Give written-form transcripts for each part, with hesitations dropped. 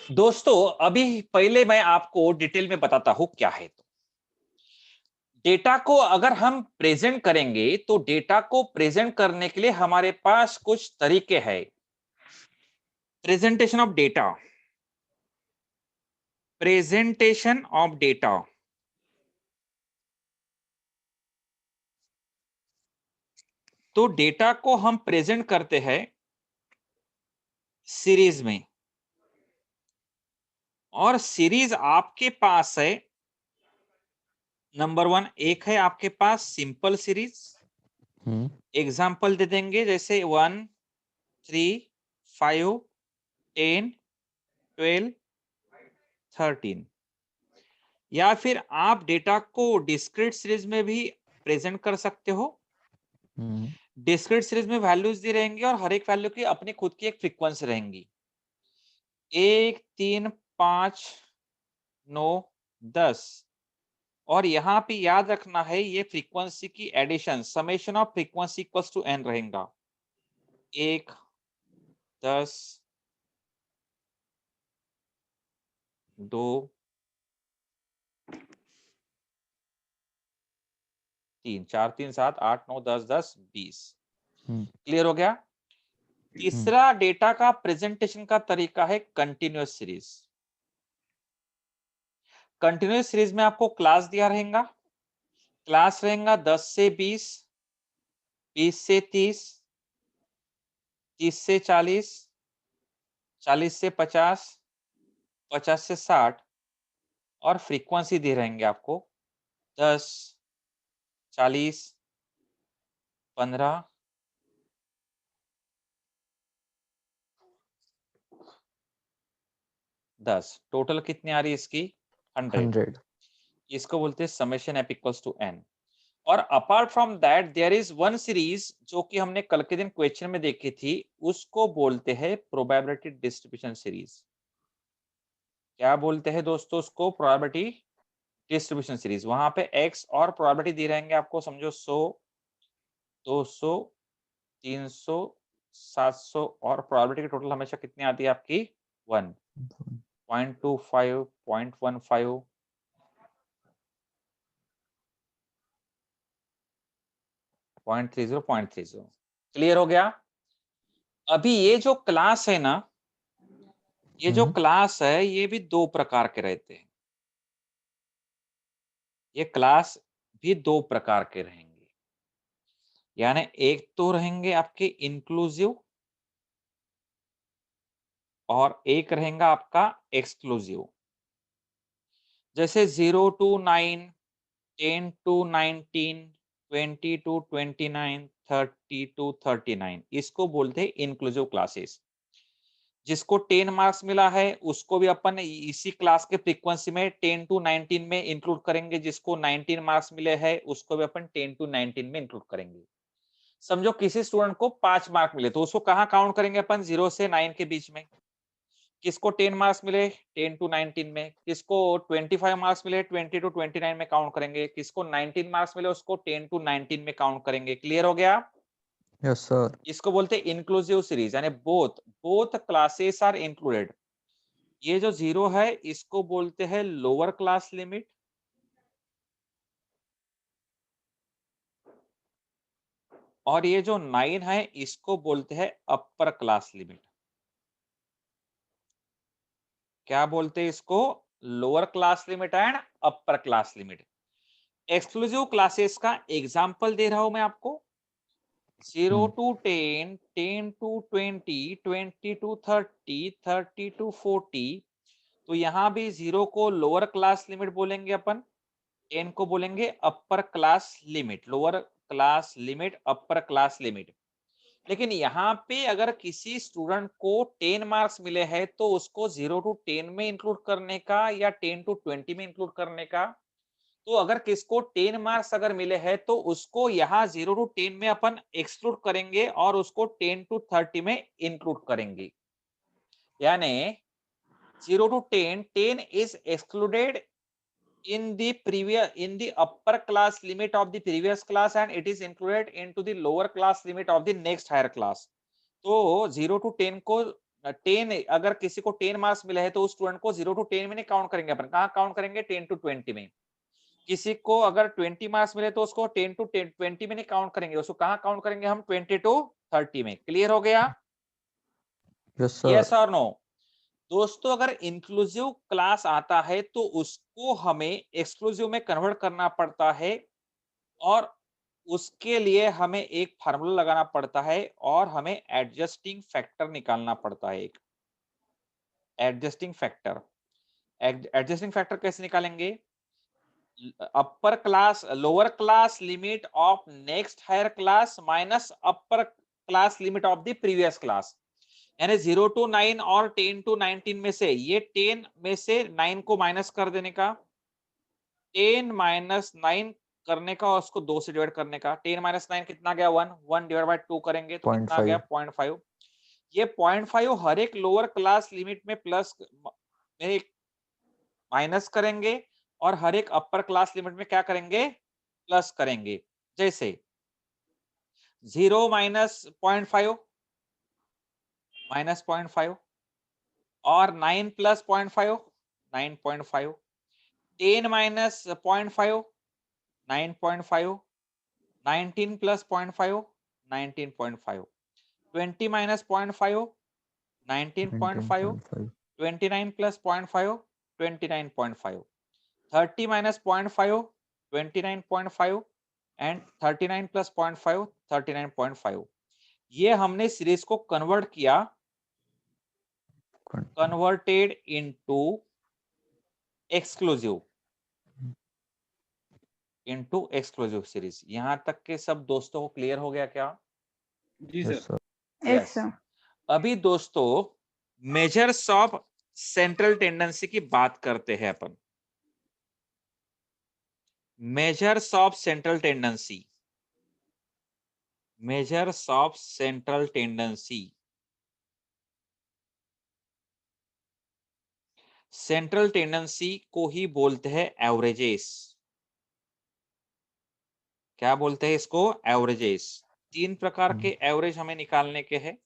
दोस्तों अभी पहले मैं आपको डिटेल में बताता हूं क्या है। तो डेटा को अगर हम प्रेजेंट करेंगे तो डेटा को प्रेजेंट करने के लिए हमारे पास कुछ तरीके हैं। Presentation of data, presentation of data. तो डेटा को हम प्रेजेंट करते हैं सीरीज में, और सीरीज आपके पास है। नंबर वन एक है आपके पास सिंपल सीरीज। एग्जाम्पल दे देंगे जैसे 1, 3, 5, 10, 12, 13। या फिर आप डेटा को डिस्क्रीट सीरीज में भी प्रेजेंट कर सकते हो। डिस्क्रीट सीरीज में वैल्यूज दी रहेंगी और हर एक वैल्यू की अपनी खुद की एक फ्रीक्वेंसी रहेंगी। 1, 3, 5, 9, 10। और यहाँ पे याद रखना है ये फ्रीक्वेंसी की addition, summation of frequency equals to n रहेगा। 1, 10, 2, 3, 4, 3, 7, 8, 9, 10, 10, 20। क्लियर हो गया। तीसरा डेटा का प्रेजेंटेशन का तरीका है कंटिन्यूअस सीरीज। कंटिन्यूअस सीरीज में आपको क्लास दिया रहेगा। क्लास रहेगा 10 से 20, 20 से 30, 30 से 40, 40 से 50, 50 से 60। और फ्रीक्वेंसी दे रहेंगे आपको 10, 40, 15, 10। टोटल कितनी आ रही है इसकी? 100। 100। इसको बोलते हैं summation f equals to n। और apart from that there is one series जो कि हमने कल के दिन क्वेश्चन में देखी थी, उसको बोलते हैं प्रोबेबिलिटी डिस्ट्रीब्यूशन सीरीज। क्या बोलते हैं दोस्तों उसको? Probability distribution series. वहां पे x और प्रोबेबिलिटी दी रहेंगे आपको, समझो 100, 200, 300, 700। और प्रोबेबिलिटी की टोटल हमेशा कितनी आती है आपकी? 1, 0.25, 0.15, 0.30, 0.30। क्लियर हो गया। अभी ये जो क्लास है ना, ये जो क्लास है ये भी दो प्रकार के रहते हैं। ये क्लास भी दो प्रकार के रहेंगे। यानी एक तो रहेंगे आपके इंक्लूसिव और एक रहेगा आपका एक्सक्लूसिव। जैसे 0 to 9, 10 to 19, 20 to 29, 30 to 39, इसको बोलते हैं इंक्लूसिव क्लासेस। जिसको 10 मार्क्स मिला है उसको भी अपन इसी क्लास के फ्रीक्वेंसी में 10 to 19 में इंक्लूड करेंगे। जिसको 19 मार्क्स मिले हैं उसको भी अपन 10 to 19 में इंक्लूड करेंगे। समझो किसी स्टूडेंट को 5 मार्क मिले तो उसको कहाँ काउंट करेंगे अपन? 0 से 9 के बीच में। किसको 10 मार्क्स मिले? 10 to 19 में। किसको 25 मार्क्स मिले? 20 to 29 में काउंट करेंगे। किसको 19 मार्क्स मिले उसको 10 to 19 में काउंट करेंगे। क्लियर हो गया। Yes sir. इसको बोलते हैं इंक्लूसिव सीरीज, यानी both both classes are included. ये जो 0 है इसको बोलते हैं लोअर क्लास लिमिट, और ये जो 9 है इसको बोलते हैं अपर क्लास लिमिट। क्या बोलते हैं इसको? Lower class limit and upper class limit. Exclusive classes का एग्जांपल दे रहा हूं मैं आपको। 0 to 10, 10 to 20, 20 to 30, 30 to 40। तो यहां भी 0 को लोअर क्लास लिमिट बोलेंगे अपन, 10 को बोलेंगे अपर class limit. Lower class limit, अपर क्लास लिमिट। लेकिन यहाँ पे अगर किसी स्टूडेंट को 10 मार्क्स मिले हैं तो उसको 0 to 10 में इंक्लूड करने का या 10 to 20 में इंक्लूड करने का। तो अगर किसको 10 मार्क्स अगर मिले हैं तो उसको यहाँ 0 to 10 में अपन एक्सक्लूड करेंगे और उसको 10 to 30 में इंक्लूड करेंगे। यानी 0 to 10, 10 is excluded in the upper class limit of the previous class and it is included into the lower class limit of the next higher class। तो 0 to 10 को 10, अगर किसी को 10 मार्क्स मिले हैं तो उस स्टूडेंट को 0 to 10 में नहीं काउंट करेंगे अपन, कहाँ काउंट करेंगे? 10 to 20 में। किसी को अगर 20 मार्क्स मिले तो उसको 10 to 20 में नहीं काउंट करेंगे, उसको कहाँ काउंट करेंगे हम? 20 to 30 में। क्लियर हो गया? Yes sir. यस और नो? दोस्तों अगर इंक्लूसिव क्लास आता है तो उसको हमें एक्सक्लूसिव में कन्वर्ट करना पड़ता है, और उसके लिए हमें एक फार्मूला लगाना पड़ता है, और हमें एडजस्टिंग फैक्टर निकालना पड़ता है। एक एडजस्टिंग फैक्टर, एडजस्टिंग फैक्टर कैसे निकालेंगे? Upper class lower class limit of next higher class minus upper class limit of the previous class, यानी 0 to 9 और 10 to 19 में से ये 10 में से 9 को माइनस कर देने का, 10 माइनस 9 करने का और उसको 2 से डिवाइड करने का। 10 माइनस 9 कितना गया? 1, 1 डिवाइड बाय 2 करेंगे तो कितना आ गया? 0.5। 0.5। ये 0.5 हर एक लोअर क्लास लिमिट में प्लस में माइनस करेंगे, और हर एक अपर क्लास लिमिट में क्या करेंगे? प्लस करेंगे। जैसे 0 माइनस 0.5 माइनस 0.5, और 9 plus 0.5 9.5, 10 minus 0.5 9.5, 19 plus 0.5 19.5, 20 minus 0.5 19.5, 19.5। 29 plus 0.5 29.5, 30 minus 0.5 29.5, and 39 plus 0.5 39.5। ये हमने सीरीज को कन्वर्ट किया, कन्वर्टेड इनटू एक्सक्लूसिव सीरीज। यहां तक के सब दोस्तों को क्लियर हो गया क्या? जी yes sir. Sir. Yes sir. अभी दोस्तों मेजर्स ऑफ सेंट्रल टेंडेंसी की बात करते हैं अपन। Measures of central tendency, measures of central tendency. Central tendency को ही बोलते हैं एवरेजेस। क्या बोलते हैं इसको? एवरेजेस। 3 प्रकार के एवरेज हमें निकालने के हैं।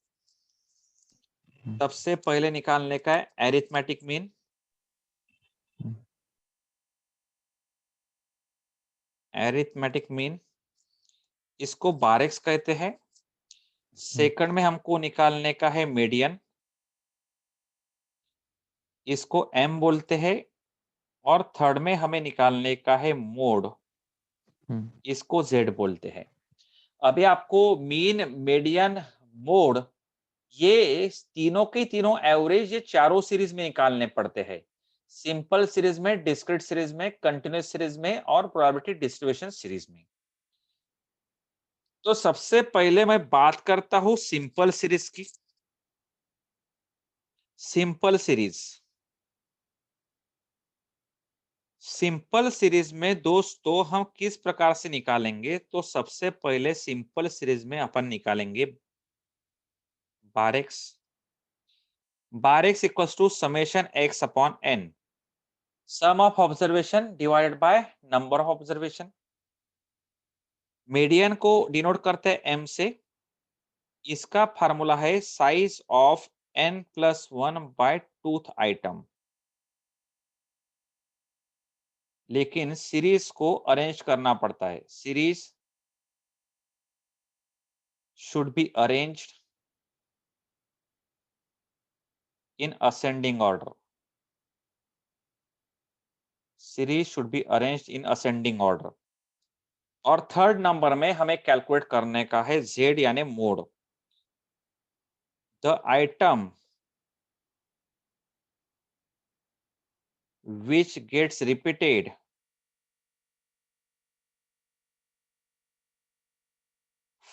सबसे पहले निकालने का है एरिथमेटिक मीन। एरिथमेटिक मीन, इसको बारेक्स कहते हैं। सेकंड में हमको निकालने का है मीडियन, इसको एम बोलते हैं। और थर्ड में हमें निकालने का है मोड, इसको जेड बोलते हैं। अभी आपको मीन, मीडियन, मोड, ये तीनों के तीनों एवरेज ये चारों सीरीज में निकालने पड़ते हैं। सिंपल सीरीज में, डिस्क्रीट सीरीज में, कंटिन्यूअस सीरीज में, और प्रोबेबिलिटी डिस्ट्रीब्यूशन सीरीज में। तो सबसे पहले मैं बात करता हूं सिंपल सीरीज की। सिंपल सीरीज, सिंपल सीरीज में दोस्तों हम किस प्रकार से निकालेंगे? तो सबसे पहले सिंपल सीरीज में अपन निकालेंगे bar x. Bar x equals to summation x upon n, sum of observation divided by number of observation. Median को डिनोट करते हैं एम से, इसका फार्मूला है size of n plus 1 by twoth item. लेकिन सीरीज को अरेंज करना पड़ता है। Series should be arranged in ascending order. Series should be arranged in ascending order. और थर्ड नंबर में हमें कैलकुलेट करने का है z यानी mode. The item which gets repeated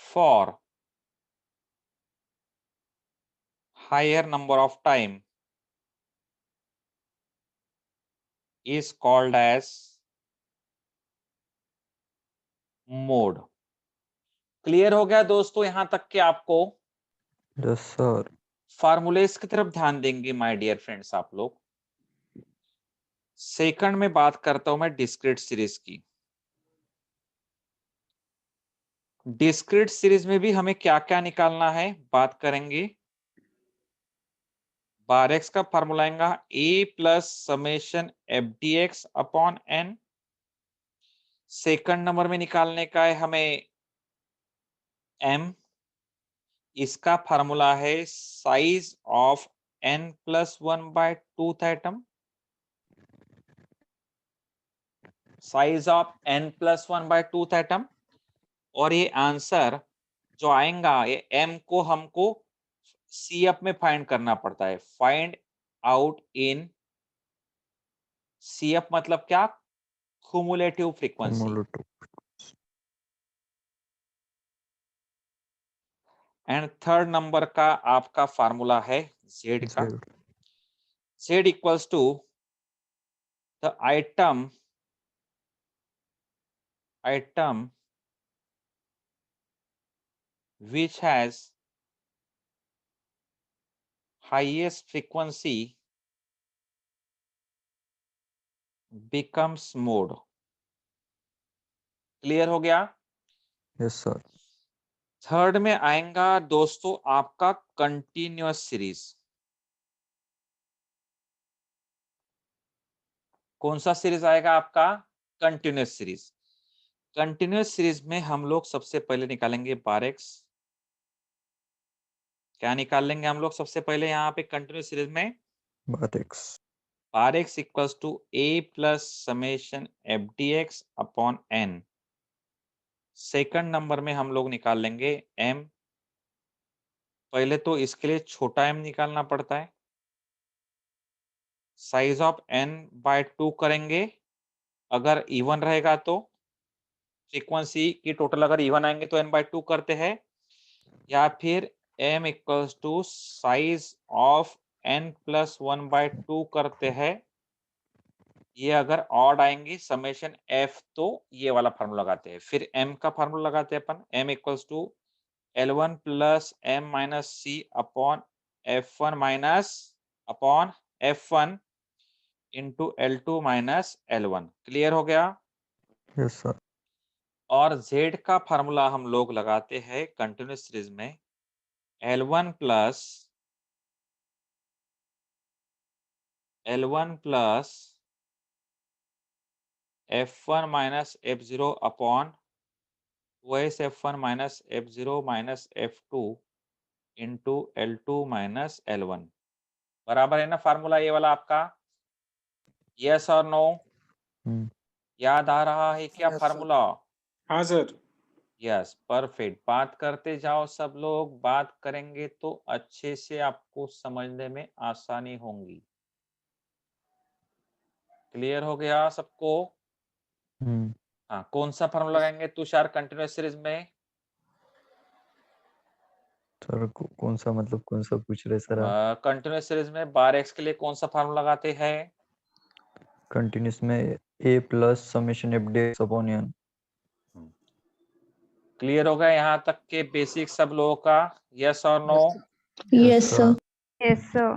for higher number of time is called as mode। Clear हो गया दोस्तों यहां तक कि आपको? Yes sir. फार्मूलेस की तरफ ध्यान देंगे माय डियर फ्रेंड्स आप लोग। सेकंड में बात करता हूं मैं डिस्क्रीट सीरीज की। डिस्क्रीट सीरीज में भी हमें क्या क्या निकालना है बात करेंगे। बार एक्स का फार्मूला आएगा A plus summation F D x upon N. Second number में निकालने का है हमें एम, इसका फार्मूला है size of n plus 1/2 item, size of n plus 1/2 item. और ये आंसर जो आएगा ये m को हमको CF में फाइंड करना पड़ता है, फाइंड आउट इन CF मतलब क्या, cumulative frequency. cumulative and third number का आपका फार्मूला है Z का, Z Z equals to the item which has highest frequency becomes mode। Clear हो गया। yes sir थर्ड में आएगा दोस्तों आपका कंटिन्यूअस सीरीज। कौन सा सीरीज आएगा आपका, कंटिन्यूअस सीरीज। कंटिन्यूअस सीरीज में हम लोग सबसे पहले निकालेंगे बार एक्स। क्या निकाल लेंगे हम लोग सबसे पहले यहाँ पे कंटिन्यूअस सीरीज में, bar x bar x equals to a plus summation F D x upon N. Second number में हम लोग निकाल लेंगे एम। पहले तो इसके लिए छोटा एम निकालना पड़ता है, साइज ऑफ n/2 करेंगे। अगर इवन रहेगा तो फ्रीक्वेंसी की टोटल अगर इवन आएंगे तो n/2 करते हैं, या फिर m equals to size of n plus 1/2 करते हैं। ये अगर ऑड आएंगे समेशन f तो ये वाला फार्मूला लगाते हैं, फिर m का फार्मूला लगाते हैं अपन, m equals to L1 plus m minus c upon F1 minus upon F1 into L2 minus L1। Clear हो गया। yes sir और Z का फार्मूला हम लोग लगाते हैं कंटिन्यूअस सीरीज में L1 plus F1 minus F0 upon OS F1 minus F0 minus F2 into L2 minus L1। बराबर है ना फार्मूला ये वाला आपका, यस और नो। हम्म याद आ रहा है क्या Yes, sir. फार्मूला। हाँ सर। Yes perfect. बात करते जाओ सब लोग, बात करेंगे तो अच्छे से आपको समझने में आसानी होंगी। क्लियर हो गया सबको। हाँ, कौन सा फार्मूला लगाएंगे तुषार कंटिन्यूअस सीरीज में। सर कौन सा मतलब कौन सा पूछ रहे सर आप कंटिन्यूअस सीरीज में बार एक्स के लिए कौन सा फार्मूला लगाते हैं। कंटिन्यूस में a plus summation F D x upon n clear हो गया यहाँ तक के बेसिक सब लोगों का, यस और no. Yes, sir. sir Yes, sir.